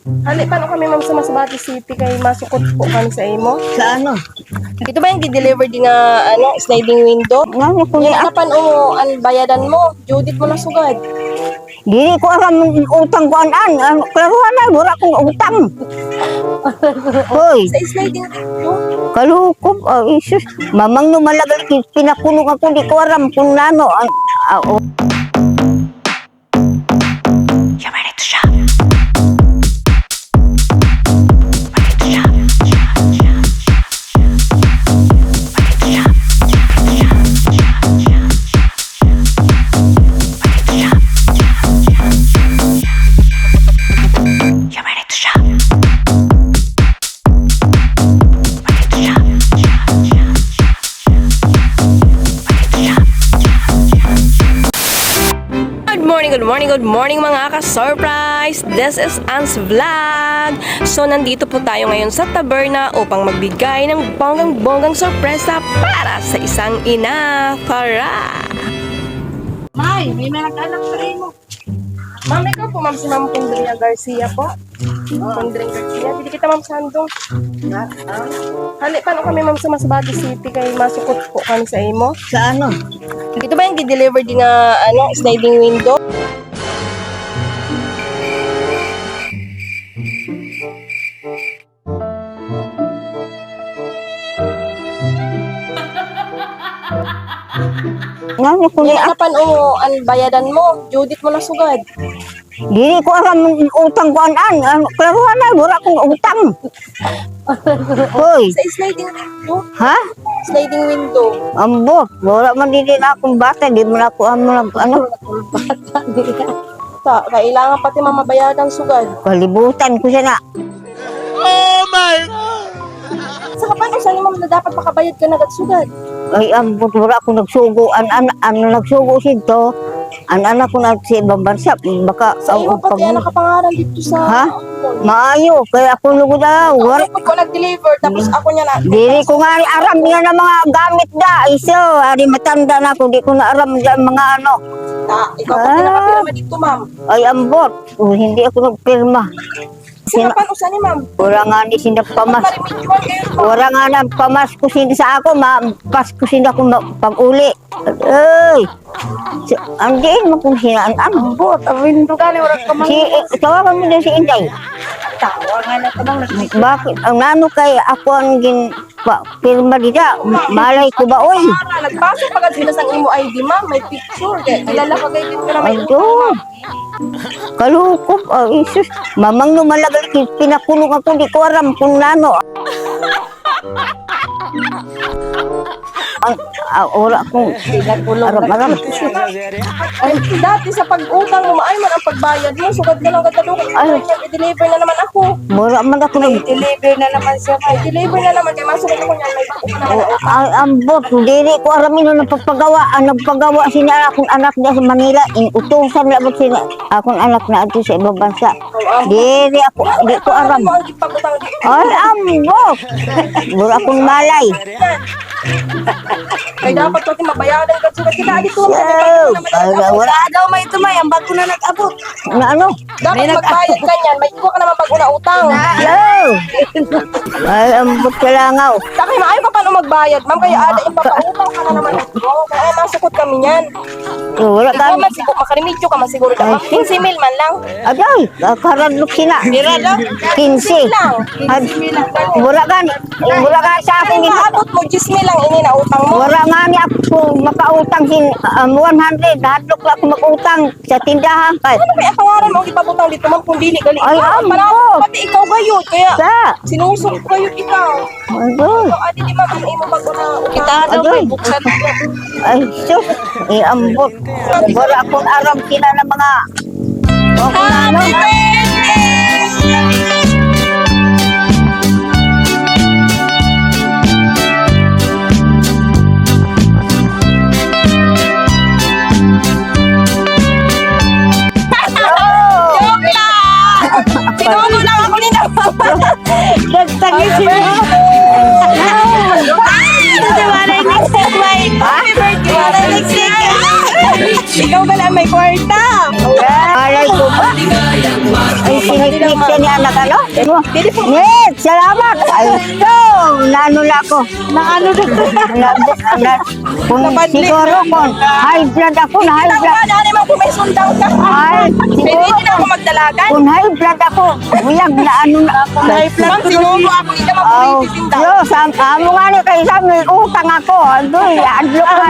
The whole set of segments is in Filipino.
Hali, paano kami ma'am sa Masbate City kay masukot po kami sa imo? Sa ano? Ito ba yung di-deliver din na sliding window? Nga ko Yung niya. harapan o ang bayadan mo, Judith mo na sugad. Dili ko aram ng utang ko an. Klaruhan na, wala kong utang. Hoy, Sa sliding window? kalukob. Isus. Mamang numalagal, pinakulong ako, di ko aram kung nano. Good morning mga ka-surprise! This is Anne's Vlog! So, nandito po tayo ngayon sa taberna upang magbigay ng bonggang-bonggang sorpresa para sa isang ina. Tara! May nag-anak sa rin mo. Ma'am, ikaw po ma'am si Ma'am Kendria Garcia po. Kendria Garcia. Hindi kita ma'am sandong. Hali, paano kami ma'am sa Masbate City kay masukot po kami sa imo? Sa ano? Ito ba yung di-deliver din na sliding window? Nga ko Yung niya. harapan o ang bayadan mo, Judith mo na sugad. Dili ko aram ng utang ko an. Klaruhan na, wala kong utang. Hoy, Sa sliding window? ha? Sliding window. Ambot, wala man din na akong bata, di man ako ano, Kailangan pati mamabayadan sugad. kalibutan ko siya na. Sa paano saan ma'am na dapat makabayad ka na agad sugad? Ay, ambot, wala akong nagsugo. Nagsugo sito. Anak ko na sa ibang bansa. Baka, Sa iyo pati ang nakapangaran dito sa... Ha? Maayo, kaya ako lugod na. Wala. Ako po nag-deliver, tapos ako niya na... Dili ko nga ni aram nga na mga gamit da. Iso, ari matanda na ako. Di ko na aram da mga ano. Ikaw pati nakapirma dito ma'am. Ay, ambot. Hindi ako nagpirma. Sa paano saan ni ma'am? Wala nga ni sindapamas. Marimidjuan kayo ma'am. Wala nga na pamasko sinda sa ako, pasko sinda ko pag-uli. Ay! Andiin mo kung sinaan. Ambot, awin to gani wala ka man. Tawagan mo din si Inday. Tawangan na tanong Bakit? Ang nano kay ako ang pirma dita. Malay ko ba, oy? Nagpasok pagkat sila sa imo ID ma'am, may picture. Kaya kilala ka kayo dito na may Ayun. Kalukob. Isus. Mamang numalagal, pinakulong ako. Di ko aram kung nano. Wala akong aram-aram. Ay, dati sa pag-utang mo, ay man ang pagbayad mo. Sugad ka lang katulungan. Ay. I-deliver na naman ako. Wala man ako deliver na naman siya. I-deliver na naman. Kaya masukat ako niyan. May bago na naman. Ay, ambot, dili ko aramin na nagpagawa. Ang nagpagawa sila akong anak niya sa Manila. Inutusan na ba sila akong anak na ato sa ibang bansa. Dili ako, di ko aram. Ano ang ipagutang dito? Ay, ambot. Wala akong malay. Kaya dapat pati mabayaran ka. Sugad kita dito. Wala daw may tumay, ang bago na nag-abot. na ano. Dapat magbayad ka niyan. May kuha ka naman bago na utang. Yo! Ay, ambot ka langaw. Sakay maayo pa paano magbayad. Ma'am, kaya ada yung papautang ka na naman. Kaya masukot kami niyan. Wala Ikaw ka. man siguro, makarimidyo ka man siguro ka. Ma'am, 15 mil man lang. Aday, karadlok sila. 15. lang. Wala ka. Wala ka sa akin. Kung maabot mo, 10 mil lang ini na utang mo. Wala nga niya ako makautang sin 100. Hadlok lang ako mag-utang sa tindahan. Ay, Ano kaya pangaran mo ang ipabutang dito, ma'am, kung dili gali Ay, ikaw? amo. Parang pati ikaw gayon. Kaya sa. sinusok gayon ikaw. Adoy. So, adi di ma'am, ang imo pag una Kita daw Adoy. may buksan. Ay, sus. Iambot. Wala akong aram sila ng mga... Happy birthday! Joke lang! Sinuno lang ako ni Mama. Nagtangis sila. Happy birthday! Next week! Ikaw ba lang may kwarta? Alay ko ba? Ay, siniklik siya ni anak ano? Net, salamat. Ay, so, naano na ako. Naano na. Kung siguro kung high blood ako, na high blood. Dali mo kung may sundang ka. Ay, siguro Pwede na ako magdalagan. kung high blood ako, uyag na ano na. Ma'am, sinubo ako. Hindi naman po Oh, ititinda. yo, amo nga ni kayo sa may utang ako. Adoy, adlo ka.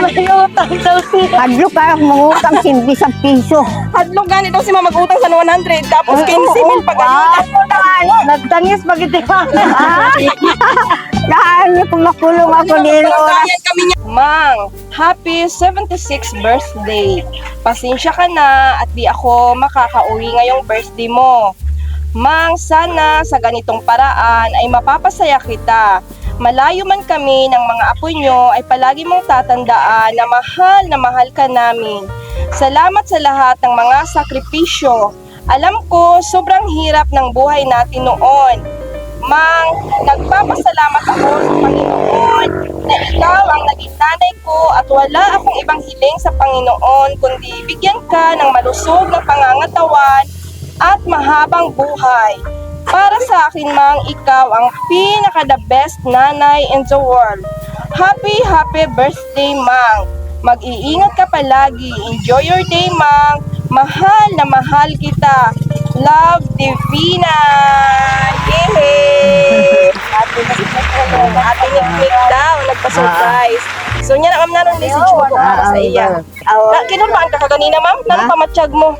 Adlo ka, mangutang 100 piso. Hadlong gani daw si mama mag-utang sa 100. Tapos 15 pag ayun. Nagtangis bagiti pa. Dahil niyo kung makulong ako din oras. Kaya kami niya. Mang, happy 76th birthday. Pasensya ka na at di ako makakauwi ngayong birthday mo. Mang, sana sa ganitong paraan ay mapapasaya kita. Malayo man kami ng mga apo nyo ay palagi mong tatandaan na mahal ka namin. Salamat sa lahat ng mga sakripisyo. Alam ko, sobrang hirap ng buhay natin noon. Mang, nagpapasalamat ako sa Panginoon na ikaw ang naging nanay ko at wala akong ibang hiling sa Panginoon kundi bigyan ka ng malusog na pangangatawan at mahabang buhay. Para sa akin, Mang, ikaw ang pinaka-the best nanay in the world. Happy birthday, Mang. Mag-iingat ka palagi. Enjoy your day, Mang. Mahal na mahal kita. Love, Divina. Yehey! Ate Nick daw, nagpa-surprise. So, niya na, ma'am, naroon message mo po para sa iya. Kinulbaan ka kaganina, ma'am? Naroon pamatsyag mo.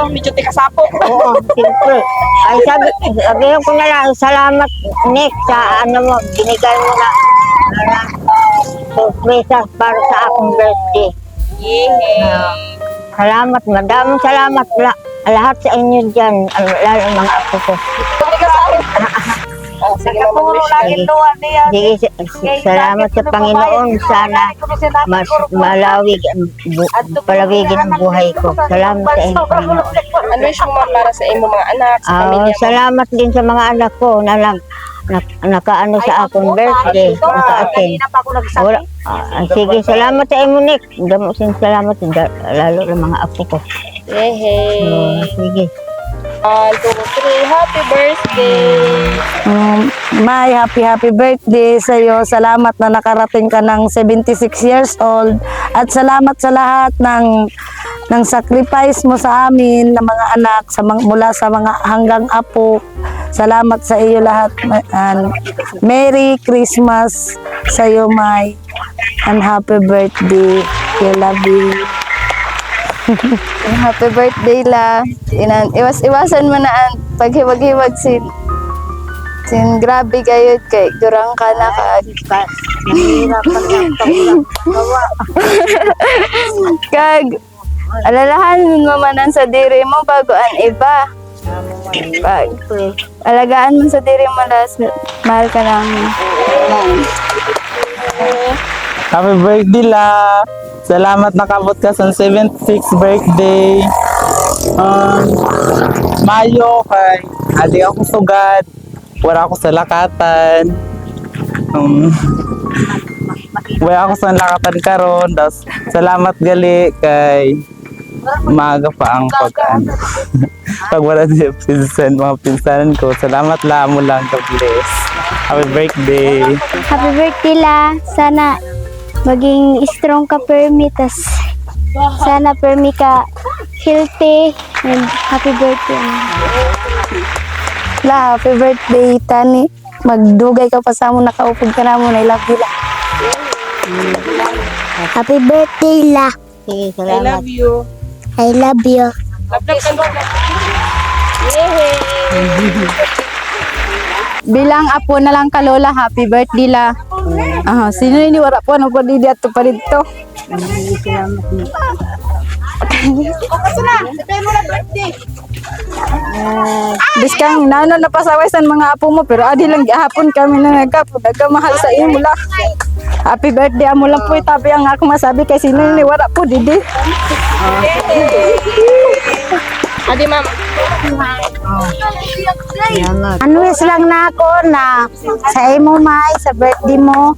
Medyo tikasapo. Oo, simple. Ay, sabihin ko na lang, salamat, Nick, sa ano mo, binigay mo na surprise para sa akong birthday. Yehey! Salamat, madaming salamat lahat sa inyo dyan, lalo ang mga apo ko. Sabi ka sa akin. Oh, sige, ma'am. Sige, salamat sa Panginoon. Sana mas palawigin ang buhay ko. Salamat sa inyo, Panginoon. Ano wish mo, ma'am, para sa imo mga anak, sa pamilya mo? Salamat din sa mga anak ko na nakaano sa akong birthday, naka-attend. Sige, salamat sa inyo, Nick. Salamat lalo sa mga apo ko. Yehey! Sige. 1, 2, 3, happy birthday! May happy birthday sa iyo. Salamat na nakarating ka ng 76 years old at salamat sa lahat ng sacrifice mo sa amin na mga anak mula sa mga hanggang apo. Salamat sa iyo lahat. And Merry Christmas sa iyo, May. And happy birthday. I love you. Happy birthday la. Iwas-iwasan mo na ang paghiwag-hiwag sin grabe kayo kay durang ka na kag alalahanin mo man ang sa diri mo bago ang iba. Alagaan mo sa diri mo mahal ka namin. Happy birthday la! Salamat nakabot ka sa 76th birthday. Mayo kay adi ako sugad. Wala ako sa lakatan. Wala ako sa lakatan karon. Das salamat gali kay umaga pa ang pag wala siya mga pinsanan ko. Salamat la mo lang ka bless. Happy birthday. Happy birthday la. Sana maging strong ka permi, tas sana permi ka healthy and happy birthday. La, happy birthday, Tani. Magdugay ka pa sa mo, nakaupog ka na mo, I love you la. Happy birthday la. Sige, I salamat. love you. I love you. Love ka doon. Yehey! Bilang apo na lang ka lola, happy birthday la. Sino ni wala po ano pa dito at pa dito. Biskang nanon na pasawasan mga apo mo pero adi lang gihapon kami na nagkamahal sa imo la. Happy birthday amo lang po itabi ang ako masabi kay sino ni wala po didi. Adi, ma'am. Salamat. Unwish lang na ako na sa imo, May, sa birthday mo.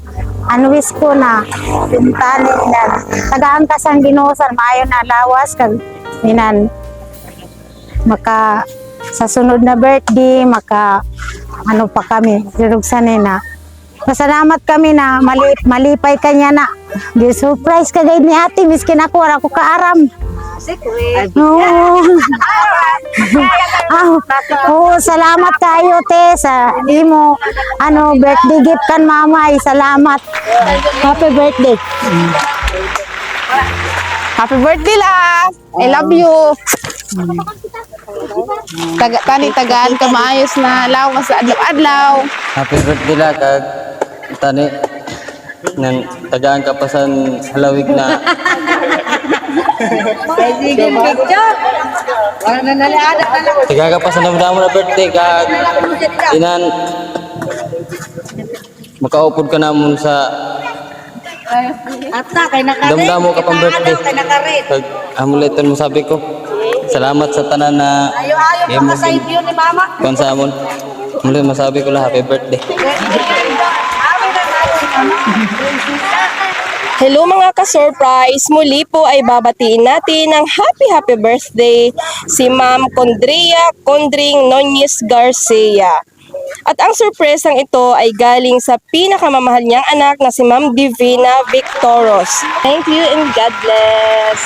Unwish ko na pintanin na tagaan ka sang Ginoo sa maayo na lawas kag minan sa sunod na birthday, ano pa kami, sirugsanin na. Pasalamat kami na malipay kanya na. Di surprise ka ni ate, miskin ako, wala ko kaaram. Oo. Salamat kayo te sa imo birthday gift kan mamay. Salamat. Happy birthday. Happy birthday la! I love you! Tagaan ka maayos na law sa adlaw-adlaw. Happy birthday la kag tani nang tagaan ka pa sa halawig na tagaan ka pa sa namdamo na birthday kag inan makaupod ka namon sa damdamo ka pang birthday kag amuleton mo sabi ko salamat sa tanan na imo kon sa amon muli masabi ko lang happy birthday. Hello mga ka-surprise! Muli po ay babatiin natin ng happy birthday si Ma'am Condria Condring Nunez Garcia. At ang surpresang ito ay galing sa pinakamamahal niyang anak na si Ma'am Divina Victoros. Thank you and God bless!